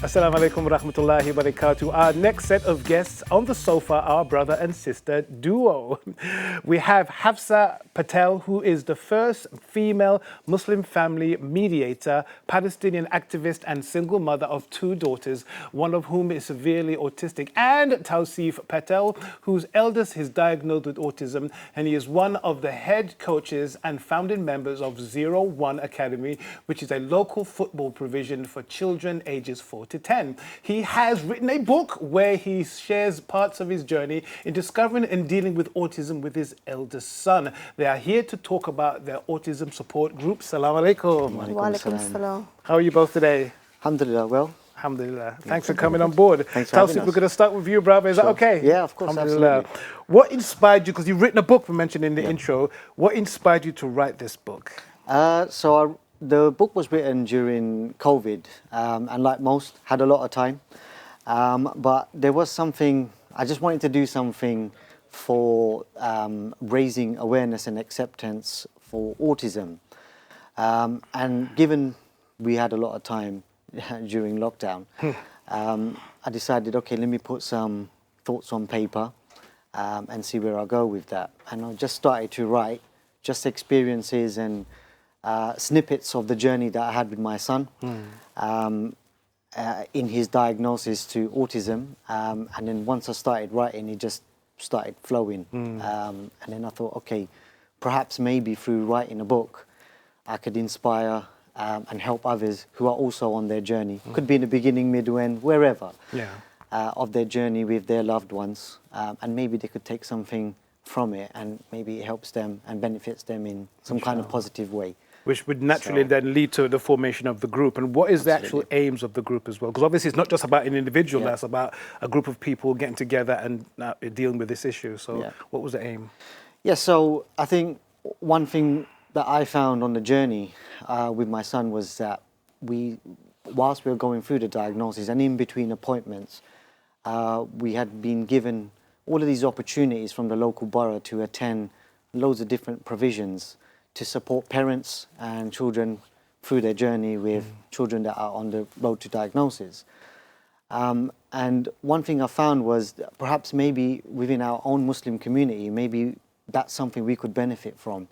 Assalamu alaikum wa rahmatullahi wa barakatuh. Our next set of guests on the sofa are brother and sister duo. We have Hafsa Patel, who is the first female Muslim family mediator, Palestinian activist and single mother of 2 daughters, one of whom is severely autistic, and Tauseef Patel, whose eldest is diagnosed with autism, and he is one of the head coaches and founding members of 01 Academy, which is a local football provision for children ages 4 to 10. He has written a book where he shares parts of his journey in discovering and dealing with autism with his eldest son. They are here to talk about their autism support group. Assalamu alaikum. Wa alaikum salam. How are you both today? Alhamdulillah, well. Alhamdulillah. Thanks for coming on board. Thanks for having Tauseef, us. we're going to start with you, brother. Is that okay? Yeah, of course, Alhamdulillah. absolutely. What inspired you, because you've written a book we mentioned in the intro, what inspired you to write this book? The book was written during COVID, and like most, had a lot of time. But there was something, I just wanted to do something for raising awareness and acceptance for autism. And given we had a lot of time during lockdown, I decided, okay, let me put some thoughts on paper and see where I go with that. And I just started to write just experiences and snippets of the journey that I had with my son in his diagnosis to autism. And then once I started writing, it just started flowing. And then I thought, okay, perhaps maybe through writing a book, I could inspire and help others who are also on their journey. Could be in the beginning, middle, end, wherever, of their journey with their loved ones. And maybe they could take something from it, and maybe it helps them and benefits them in some kind of positive way. Which would naturally then lead to the formation of the group. And what is the actual aims of the group as well? Because obviously it's not just about an individual, that's about a group of people getting together and dealing with this issue. So what was the aim? Yeah, so I think one thing that I found on the journey with my son was that whilst we were going through the diagnosis and in between appointments, we had been given all of these opportunities from the local borough to attend loads of different provisions to support parents and children through their journey with children that are on the road to diagnosis. And one thing I found was that perhaps maybe within our own Muslim community, maybe that's something we could benefit from.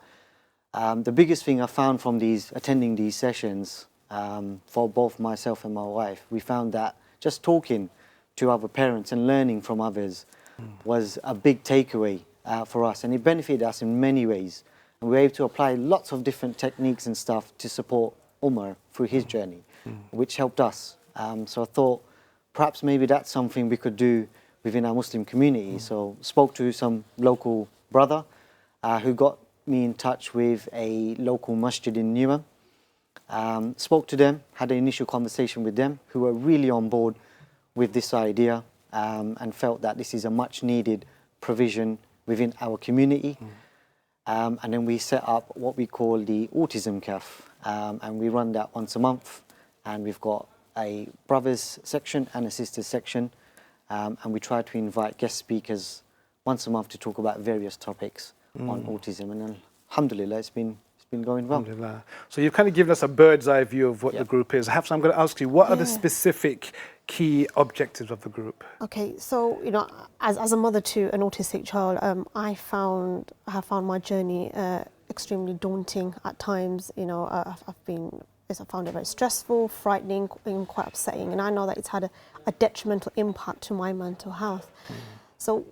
The biggest thing I found from attending these sessions, for both myself and my wife, we found that just talking to other parents and learning from others was a big takeaway for us, and it benefited us in many ways. And we were able to apply lots of different techniques and stuff to support Umar through his journey, which helped us. So I thought perhaps maybe that's something we could do within our Muslim community. So spoke to some local brother who got me in touch with a local masjid in Newham. Spoke to them, had an initial conversation with them, who were really on board with this idea and felt that this is a much needed provision within our community. And then we set up what we call the Autism Cafe, and we run that once a month. And we've got a brothers section and a sisters section, and we try to invite guest speakers once a month to talk about various topics on autism. And alhamdulillah, it's been going well. Alhamdulillah. So you've kind of given us a bird's eye view of what the group is. Hafsa, I'm going to ask you, what are the specific key objectives of the group? Okay, so as a mother to an autistic child, I have found my journey extremely daunting at times. I found it very stressful, frightening, even quite upsetting, and I know that it's had a detrimental impact to my mental health. So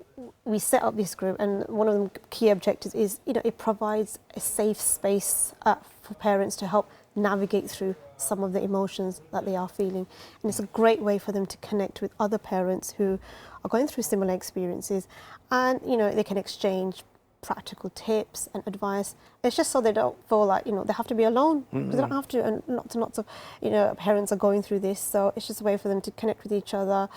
we set up this group, and one of the key objectives is, it provides a safe space for parents to help navigate through some of the emotions that they are feeling. And it's a great way for them to connect with other parents who are going through similar experiences, and they can exchange practical tips and advice. It's just so they don't feel like they have to be alone, because they don't have to, and lots of parents are going through this. So it's just a way for them to connect with each other,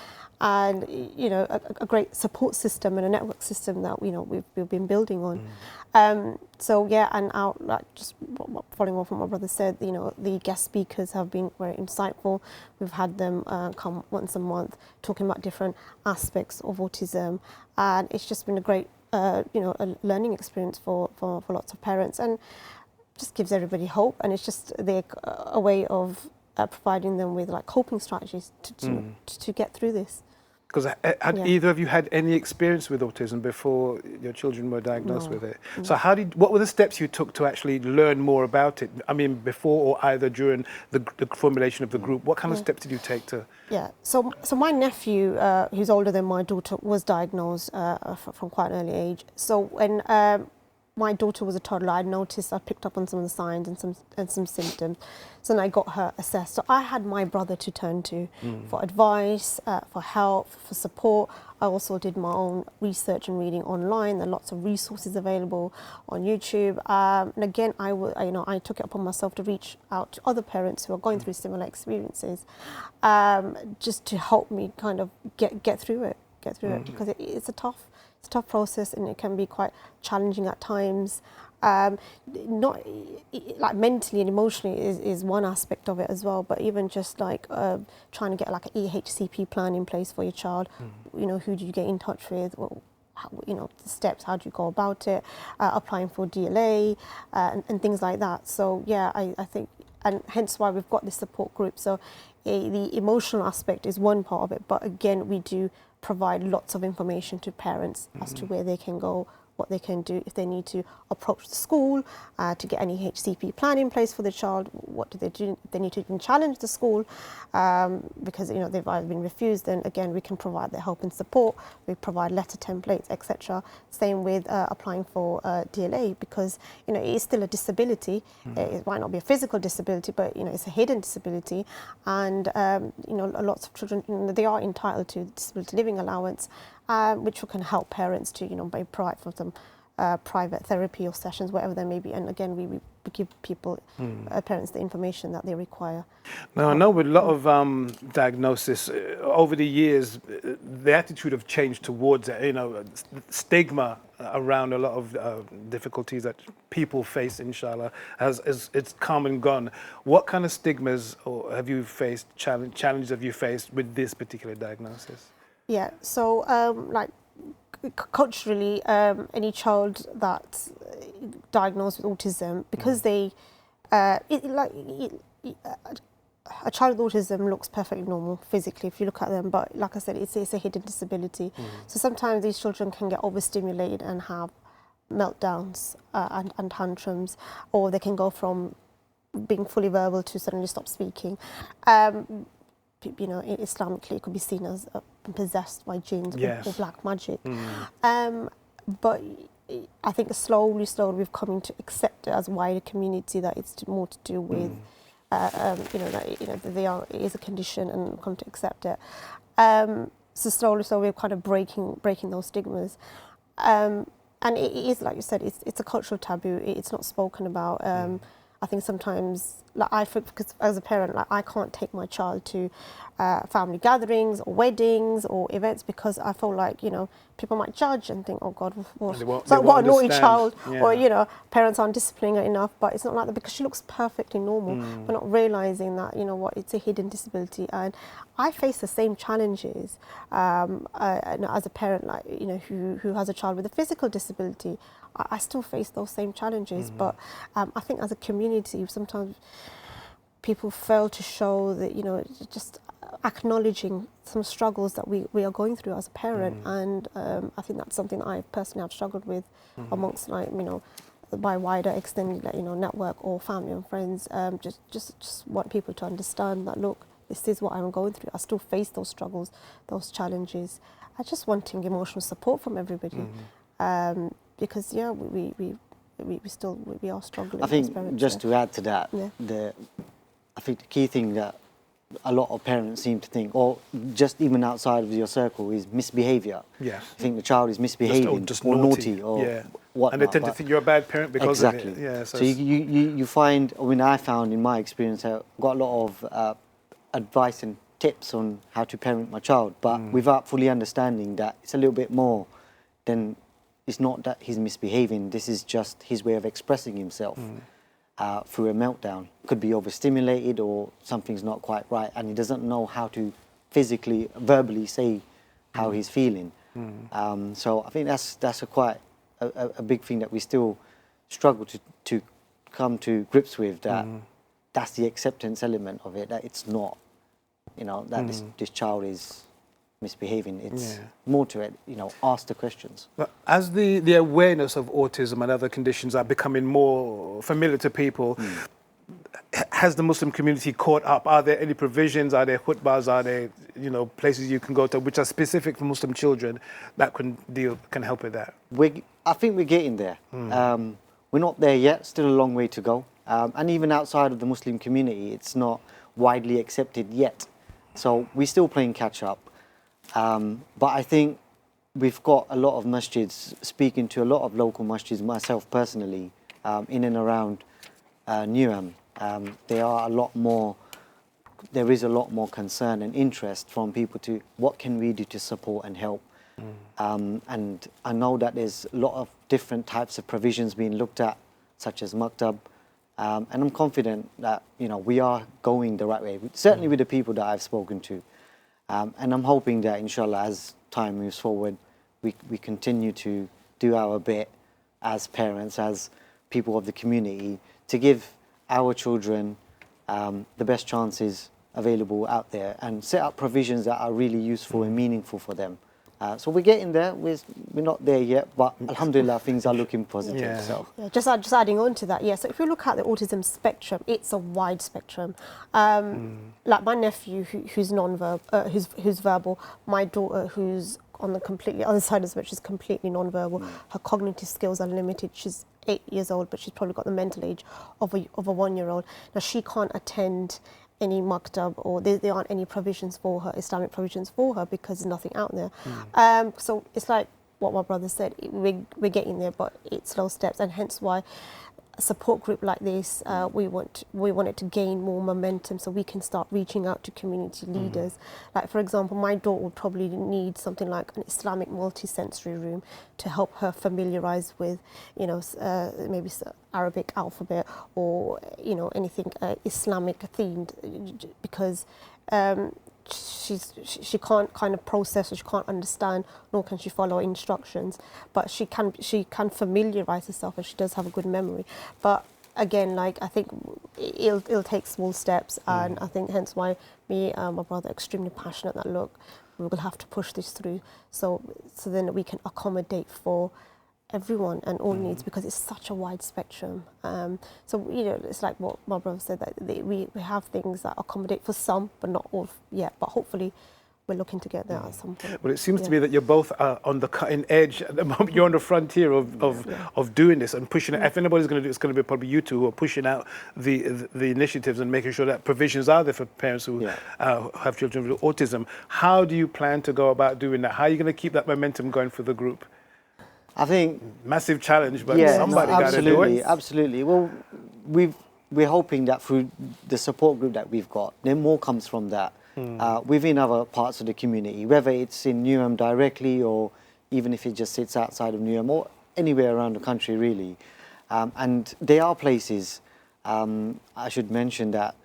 and a great support system and a network system that we've been building on. So yeah, and just following on from what my brother said, the guest speakers have been very insightful. We've had them come once a month talking about different aspects of autism, and it's just been a great a learning experience for lots of parents, and just gives everybody hope. And it's just a way of providing them with like coping strategies to get through this. Because had Yeah. either of you had any experience with autism before your children were diagnosed No. with it? So what were the steps you took to actually learn more about it? I mean, before or either during the formulation of the group, what kind of steps did you take to? Yeah, so my nephew, who's older than my daughter, was diagnosed from quite an early age. So when my daughter was a toddler, I noticed I picked up on some of the signs and some symptoms. So then I got her assessed. So I had my brother to turn to for advice, for help, for support. I also did my own research and reading online. There are lots of resources available on YouTube. And again, I took it upon myself to reach out to other parents who are going through similar experiences, just to help me kind of get through it, because it's a tough process, and it can be quite challenging at times. Not like mentally and emotionally is one aspect of it as well, but even just like trying to get like an EHCP plan in place for your child. You know, who do you get in touch with? Well, the steps, how do you go about it? Applying for DLA and things like that. So yeah, I think, and hence why we've got this support group. So the emotional aspect is one part of it, but again, we do provide lots of information to parents as to where they can go, what they can do, if they need to approach the school to get any HCP plan in place for the child. What do they do if they need to even challenge the school because they've either been refused? Then again, we can provide their help and support. We provide letter templates, etc. Same with applying for DLA, because it is still a disability. It might not be a physical disability, but it's a hidden disability, and lots of children, they are entitled to disability living allowance, which can help parents to provide for some private therapy or sessions, whatever they may be. And again, we give people, parents, the information that they require. Now, I know with a lot of diagnosis over the years, the attitude have changed towards it. Stigma around a lot of difficulties that people face, inshallah, it's come and gone. What kind of stigmas have you faced, challenges have you faced with this particular diagnosis? Yeah, so culturally, any child that's diagnosed with autism, because a child with autism looks perfectly normal physically if you look at them, but like I said, it's a hidden disability. So sometimes these children can get overstimulated and have meltdowns and tantrums, or they can go from being fully verbal to suddenly stop speaking. Islamically, it could be seen as possessed by jinns or black magic. But I think slowly we've come to accept it as a wider community, that it's more to do with, it is a condition, and come to accept it. So slowly we're kind of breaking those stigmas. And it is, like you said, it's a cultural taboo. It's not spoken about. I think sometimes, because as a parent, I can't take my child to family gatherings or weddings or events, because I feel like, people might judge and think, oh God, what a naughty child, or, parents aren't disciplining her enough. But it's not like that, because she looks perfectly normal. We're not realising that, it's a hidden disability. And I face the same challenges as a parent, who has a child with a physical disability. I still face those same challenges, but I think as a community, sometimes people fail to show that, just acknowledging some struggles that we are going through as a parent. And I think that's something that I personally have struggled with amongst, by wider extended, network or family and friends. Just want people to understand that, look, this is what I'm going through. I still face those struggles, those challenges. I just wanting emotional support from everybody. Because we are struggling. I think just to add to that, I think the key thing that a lot of parents seem to think, or just even outside of your circle, is misbehaviour. Yeah. I think the child is misbehaving, just or naughty or whatnot. And they tend to think you're a bad parent because of it. Yeah, so you find, I found in my experience, I got a lot of advice and tips on how to parent my child, but without fully understanding that it's a little bit more than, it's not that he's misbehaving, this is just his way of expressing himself through a meltdown. Could be overstimulated, or something's not quite right, and he doesn't know how to physically, verbally say how he's feeling. So I think that's quite a big thing that we still struggle to come to grips with, that that's the acceptance element of it, that it's not, that this child is misbehaving. It's more to it, ask the questions. But as the awareness of autism and other conditions are becoming more familiar to people, has the Muslim community caught up? Are there any provisions? Are there khutbahs? Are there, places you can go to which are specific for Muslim children that can help with that? I think we're getting there. We're not there yet, still a long way to go. And even outside of the Muslim community, it's not widely accepted yet. So we're still playing catch up. But I think we've got a lot of masjids, speaking to a lot of local masjids, myself personally, in and around Newham. There is a lot more concern and interest from people to what can we do to support and help. And I know that there's a lot of different types of provisions being looked at, such as maktab. And I'm confident that we are going the right way, certainly with the people that I've spoken to. And I'm hoping that, inshallah, as time moves forward, we continue to do our bit as parents, as people of the community, to give our children the best chances available out there and set up provisions that are really useful and meaningful for them. So we're getting there. We're not there yet, but alhamdulillah, things are looking positive. Yeah. So. Yeah, just adding on to that, so if you look at the autism spectrum, it's a wide spectrum. Like my nephew, who's who's verbal, my daughter, who's on the completely other side of the spectrum, she's completely non-verbal. Her cognitive skills are limited. She's 8 years old, but she's probably got the mental age of a 1-year-old. Now she can't attend any maktab, or there aren't any provisions for her, Islamic provisions for her, because there's nothing out there. So it's like what my brother said, we're getting there, but it's slow steps, and hence why a support group like this, we want it to gain more momentum so we can start reaching out to community leaders. Like, for example, my daughter would probably need something like an Islamic multisensory room to help her familiarize with, maybe Arabic alphabet or, anything Islamic themed, because she can't kind of process, or she can't understand, nor can she follow instructions, but she can familiarize herself, and she does have a good memory. But again, like, I think it'll take small steps, and I think hence why me and my brother are extremely passionate that look, we will have to push this through, so then we can accommodate for everyone and all needs, because it's such a wide spectrum. So it's like what my brother said, that we have things that accommodate for some, but not all yet. But hopefully, we're looking to get there at some point. Well, it seems to me that you're both on the cutting edge at the moment. You're on the frontier of doing this and pushing it. If anybody's going to do it, it's going to be probably you two who are pushing out the initiatives and making sure that provisions are there for parents who have children with autism. How do you plan to go about doing that? How are you going to keep that momentum going for the group? I think massive challenge, but somebody got to do it. Absolutely. Well, we're hoping that through the support group that we've got, then more comes from that within other parts of the community, whether it's in Newham directly, or even if it just sits outside of Newham, or anywhere around the country, really. And there are places. I should mention that.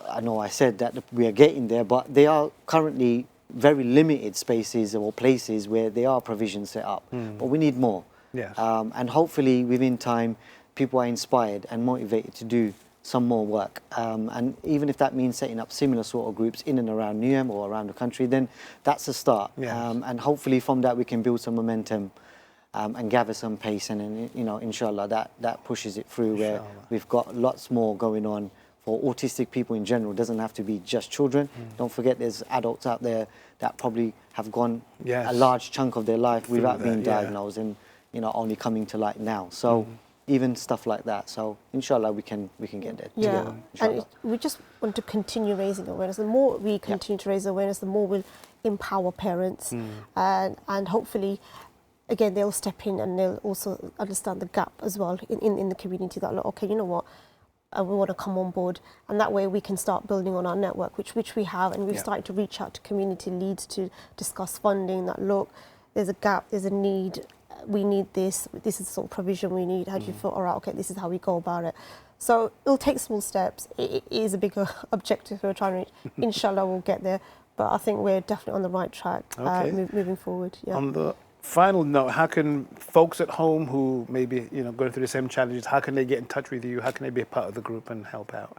I know I said that we are getting there, but they are currently very limited spaces or places where there are provisions set up, but we need more. Yes. And hopefully within time, people are inspired and motivated to do some more work. And even if that means setting up similar sort of groups in and around Newham or around the country, then that's a start. Yes. And hopefully from that we can build some momentum and gather some pace, and inshallah that pushes it through, where we've got lots more going on for autistic people in general. It doesn't have to be just children. Don't forget there's adults out there that probably have gone a large chunk of their life without being diagnosed, and only coming to light now. So even stuff like that. So inshallah we can get there together. And we just want to continue raising awareness. The more we continue to raise awareness, the more we'll empower parents, and hopefully, again, they'll step in and they'll also understand the gap as well in the community, that, okay, you know what, we want to come on board, and that way we can start building on our network, which we have, and we've started to reach out to community leads to discuss funding, that look, there's a gap, there's a need, we need this is the sort of provision we need, how do you feel, all right, okay, this is how we go about it. So it'll take small steps. It is a bigger objective we're trying to reach. Inshallah we'll get there, but I think we're definitely on the right track moving forward. final note, how can folks at home who maybe going through the same challenges, how can they get in touch with you? How can they be a part of the group and help out?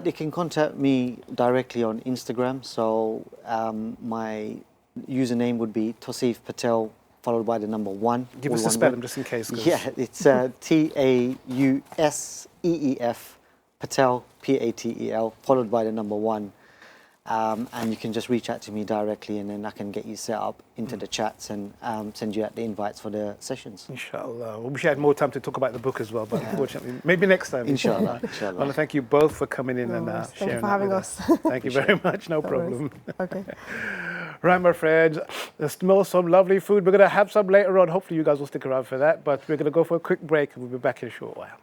They can contact me directly on Instagram. So my username would be Tauseef Patel, followed by the number 1. Give us the spelling just in case. Yeah, it's Tauseef Patel, Patel, followed by the number 1. And you can just reach out to me directly, and then I can get you set up into the chats and send you out the invites for the sessions. Inshallah. We wish I had more time to talk about the book as well, but unfortunately, maybe next time. Inshallah. I want to thank you both for coming in and Thank sharing you for that having with us. Thank you very much. No problem. Okay. Right, my friends, there's still some lovely food. We're going to have some later on. Hopefully you guys will stick around for that, but we're going to go for a quick break and we'll be back in a short while.